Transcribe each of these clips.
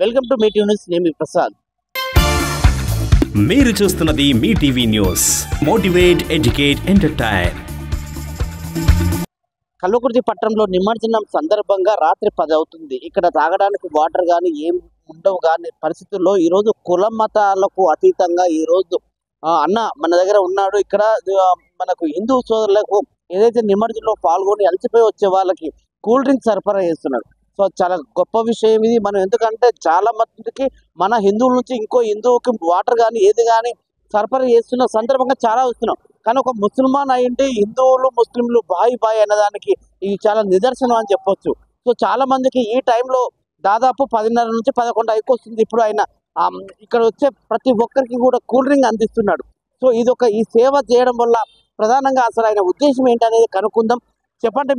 Welcome to Mee TV news. నేను మీ ప్రసాద్. మీరు చూస్తున్నది Mee TV news. Motivate, educate, entertain. Kalwakurthy పట్టణంలో నిమజ్జనం సందర్భంగా రాత్రి 10 అవుతుంది. ఇక్కడ తాగడానికి వాటర్ కానీ ఏం ఉండవు కానీ పరిస్థితుల్లో ఈరోజు కుల మతాలకు అతీతంగా ఈరోజు అన్న మన దగ్గర ఉన్నాడు. ఇక్కడ మనకు హిందూ సోదరులకు ఏదైతే నిమజ్జనంలో పాల్గొని అలసిపోయి వచ్చే వాళ్ళకి కూల్ డ్రింక్ సరఫరా చేస్తున్నాడు. సో చాలా గొప్ప విషయం ఇది. మనం ఎందుకంటే చాలా మందికి మన హిందువుల నుంచి ఇంకో హిందువుకి వాటర్ కానీ ఏది కానీ సరఫరా చేస్తున్న సందర్భంగా చాలా వస్తున్నాం. కానీ ఒక ముస్లిమాన్ అయింటే హిందువులు ముస్లింలు బాయ్ అనేదానికి ఇది చాలా నిదర్శనం అని చెప్పొచ్చు. సో చాలా మందికి ఈ టైంలో దాదాపు 10:30 నుంచి 11 అయిపోతుంది. ఇప్పుడు ఆయన ఇక్కడ వచ్చే ప్రతి ఒక్కరికి కూడా కూల్ డ్రింక్ అందిస్తున్నాడు. సో ఈ సేవ చేయడం వల్ల ప్రధానంగా అసలు ఆయన ఉద్దేశం ఏంటనేది కనుక్కుందాం. చెప్పండి,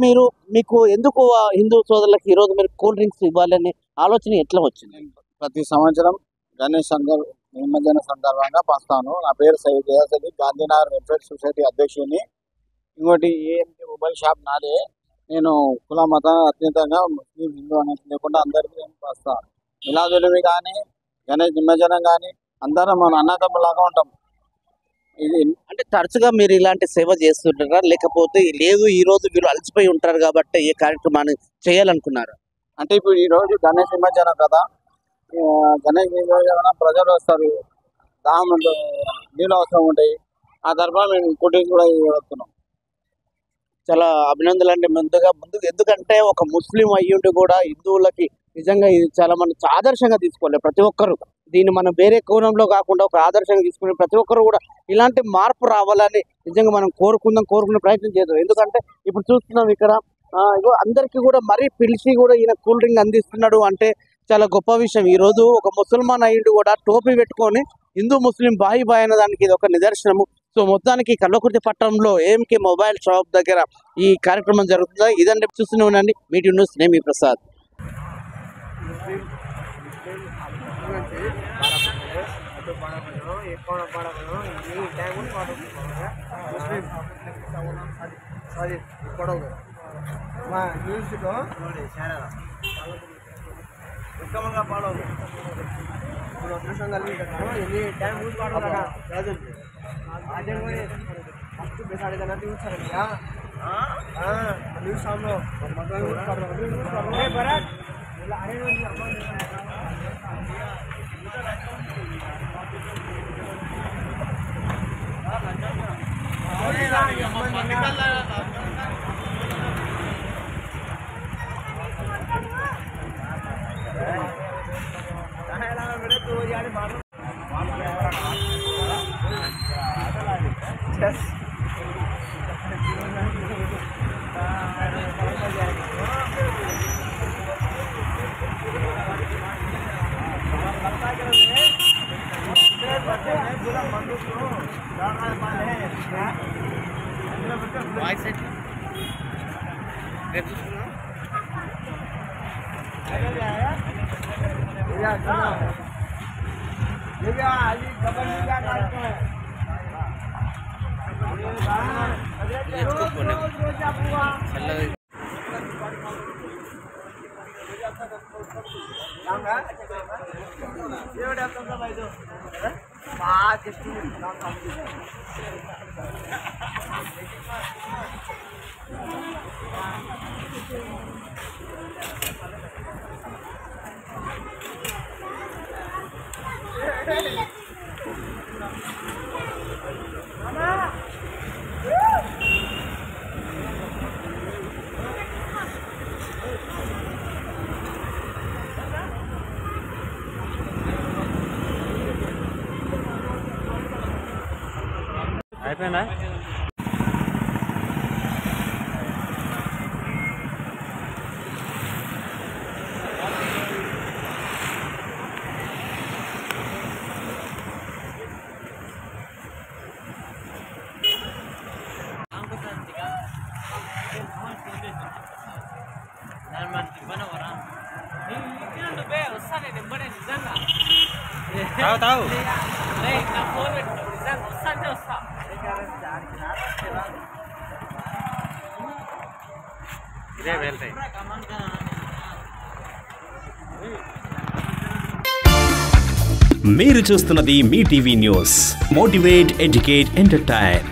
మీకు ఎందుకు హిందూ సోదరులకు ఈరోజు మీరు కూల్ డ్రింక్స్ ఇవ్వాలనే ఆలోచన ఎట్లా వచ్చింది? ప్రతి సంవత్సరం గణేష్ నిమజ్జన సందర్భంగా పంచుతాను. నా పేరు సయ్యద్ గయాసలి, గాంధీనగర్ వెల్ఫేర్ సొసైటీ అధ్యక్షుడిని. ఇంకోటి ఏఎంటీ మొబైల్ షాప్ నాదే. నేను కుల మతం అత్యంతంగా ముస్లిం హిందూ అనేది లేకుండా అందరికీ నేను పంచుతాను. మిలాదులవి కానీ గణేష్ నిమజ్జనం కానీ అందరం మన అన్నదమ్ములాగా ఉంటాం. ఇది అంటే తరచుగా మీరు ఇలాంటి సేవ చేస్తుంటారా, లేకపోతే లేదు ఈ రోజు వీళ్ళు అలసిపోయి ఉంటారు కాబట్టి ఏ కార్యక్రమాన్ని చేయాలనుకున్నారు? అంటే ఇప్పుడు ఈ రోజు గణేష్ నిమజ్జనం కదా, గణేష్ నిమజ్జనం ప్రజలు వస్తారు, దాహం నీళ్ళు అవసరం ఉంటాయి. ఆ తరఫున మేము కుటీస్ కూడా వస్తున్నాం. చాలా అభినందనలు అండి. ముందుకు ఎందుకంటే ఒక ముస్లిం అయ్యుండి కూడా హిందువులకి నిజంగా ఇది చాలా మనం ఆదర్శంగా తీసుకోవాలి. ప్రతి ఒక్కరు దీన్ని మనం వేరే కోణంలో కాకుండా ఒక ఆదర్శంగా తీసుకుని ప్రతి ఒక్కరు కూడా ఇలాంటి మార్పు రావాలని నిజంగా మనం కోరుకునే ప్రయత్నం చేద్దాం. ఎందుకంటే ఇప్పుడు చూస్తున్నాం ఇక్కడ అందరికీ కూడా మరీ పిలిచి కూడా ఈయన కూల్ డ్రింక్ అందిస్తున్నాడు అంటే చాలా గొప్ప విషయం. ఈ రోజు ఒక ముసల్మాన్ అయ్యుండి కూడా టోపీ పెట్టుకొని హిందూ ముస్లిం బాయ్ అనే దానికి ఇది ఒక నిదర్శనము. సో మొత్తానికి కల్వకుర్తి పట్టణంలో ఏఎంకే మొబైల్ షాప్ దగ్గర ఈ కార్యక్రమం జరుగుతుంది. ఇదంటే చూస్తూనే ఉండండి మీ టీవీ న్యూస్. నేను మీ ప్రసాద్. అయిపోయిందా? tahu. Ini మీరు చూస్తున్నది Mee TV news. Motivate, educate, entertain.